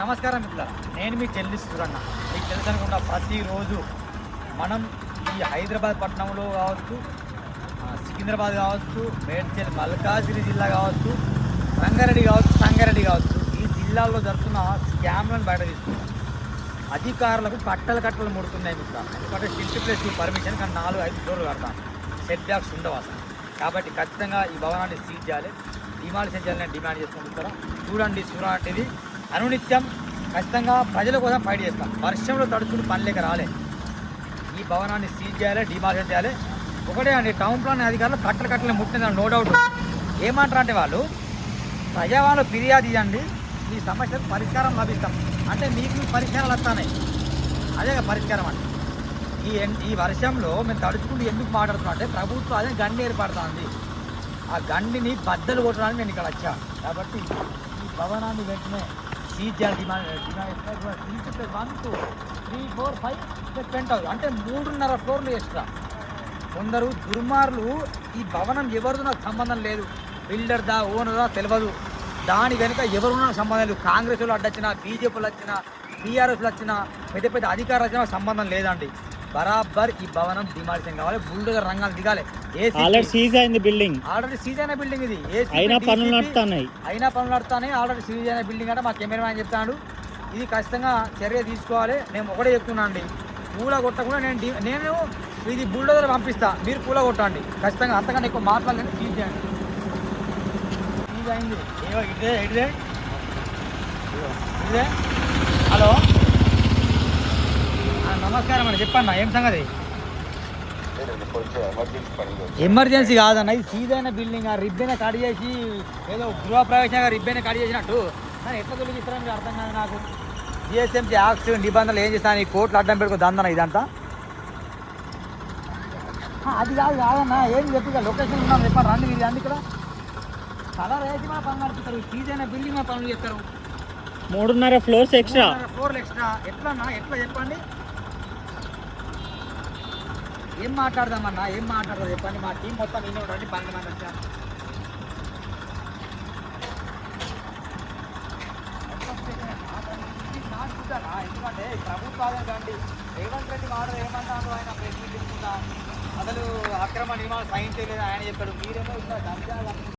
నమస్కారం మిత్రులారా, నేను మీ చెల్లిస్తున్నా. మీకు తెలుసు అనుకుంటా, ప్రతిరోజు మనం ఈ హైదరాబాద్ పట్టణంలో కావచ్చు, సికింద్రాబాద్ కావచ్చు, మేడ్చల్ మల్కాజిగిరి జిల్లా కావచ్చు, రంగారెడ్డి కావచ్చు, సంగారెడ్డి కావచ్చు, ఈ జిల్లాల్లో జరుగుతున్న స్కామ్లను బయట తీస్తున్నాం. అధికారులకు కట్టలు ముడుతున్నాయి మిత్రులారా. ఎందుకంటే సిటీ ప్లేస్ పర్మిషన్ కానీ 4-5 ఫ్లోర్లు కడతాం, సెట్ బ్యాక్స్ ఉండవు అసలు. కాబట్టి ఖచ్చితంగా ఈ భవనాన్ని సీజ్ చేయాలి, డిమాలిషన్ చేయాలని డిమాండ్ చేసుకుంటారా. చూడండి, చూడండి, అనునిత్యం ఖచ్చితంగా ప్రజల కోసం ఫైట్ చేస్తాం. వర్షంలో తడుచుకుని పని లేక రాలే. ఈ భవనాన్ని సీజ్ చేయాలి, డిమాలిషన్ చేయాలి. ఒకటే అండి, టౌన్ ప్లాన్ అధికారులు కట్టలు ముట్టిందని నో డౌట్. ఏమంటారు అంటే వాళ్ళు ప్రజావాళ్ళు ఫిర్యాదు ఇవ్వండి, ఈ సమస్యకు పరిష్కారం లభిస్తాం అంటే మీకు పరిష్కారాలు వస్తాయి. అదే పరిష్కారం అంటే ఈ వర్షంలో మేము తడుచుకుంటూ ఎందుకు మాట్లాడుతున్నాం అంటే ప్రభుత్వం అదే గండి ఏర్పడుతుంది. ఆ గండిని బద్దలు కొట్టడానికి నేను ఇక్కడ వచ్చా. కాబట్టి ఈ భవనాన్ని వెంటనే సీజ్ చేయాలి, డిమాండ్ 1, 2, 3, 4, 5 పెంట్ హౌస్ అంటే 3.5 ఫ్లోర్లు ఎక్స్ట్రా. కొందరు దుర్మార్లు ఈ భవనం ఎవరిదో నాకు సంబంధం లేదు, బిల్డర్దా ఓనర్దా తెలియదు, దాని వెనుక ఎవరున్నా సంబంధం లేదు. కాంగ్రెస్ వాళ్ళు అడ్డొచ్చినా, బీజేపీలు వచ్చినా, టీఆర్ఎస్లు వచ్చినా, పెద్ద అధికారులు వచ్చినా సంబంధం లేదండి. బరాబర్ ఈ భవనం డిమాలిషన్ కావాలి, బుల్డోజర్ రంగాలు దిగాలి. ఆల్రెడీ సీజ్ అయిన బిల్డింగ్ ఇది అయినా పనులు నడుస్తున్నాయి. ఆల్రెడీ సీజ్ అయిన బిల్డింగ్ అంటే మా కెమెరామ్యాన్ చెప్తాడు. ఇది ఖచ్చితంగా చర్య తీసుకోవాలి. నేను ఒకటే చెప్తున్నా అండి, పూల కొట్టకుండా నేను ఇది బుల్డోజర్ పంపిస్తా, మీరు పూల కొట్టండి ఖచ్చితంగా. అంతకన్నా ఎక్కువ మాట్లాడలేదు, సీజ్ చేయండి. సీజ్ అయింది. ఇదే హలో, నమస్కారం అండి, చెప్పండి ఏం సంగతి? ఎమర్జెన్సీ కాదన్న, ఇది సీజ్ అయిన బిల్డింగ్. ఆ రిబ్బెన్ కట్ చేసి ఏదో గృహప్రవేశంగా రిబ్బెన్ కట్ చేసినట్టు కానీ ఎట్లా తొలగిస్తారని మీరు అర్థం కాదు నాకు. జిఎస్ఎంసీ యాక్ట్ నిబంధనలు ఏం చేస్తాను, ఈ కోర్టులు అడ్డం పెట్టుకో దందన ఇదంతా. అది కాదన్న, ఏం చెప్పి లొకేషన్ ఉన్నాను చెప్పండి, రండి మీరు రండి. ఇక్కడ కలర్ వేసి మన పనులు నడుపుతారు, సీజ్ అయిన బిల్డింగ్ మన పనులు చేస్తారు. 3.5 ఫ్లోర్స్ ఎక్స్ట్రా ఎట్లా చెప్పండి. ఏం మాట్లాడదామన్నా, ఏం మాట్లాడదాం చెప్పండి. మా టీం మొత్తం నేను రండి, 12 మంది వచ్చాను. ఎందుకంటే ప్రభుత్వాలు కండి రేవంత్ రెడ్డి వాడు ఏమన్నాడు, ఆయన ప్రెస్ మీట్ తీసుకుంటా అసలు అక్రమ నియమాలు సహించలేదు ఆయన చెప్పాడు. మీరేమో ఇంకా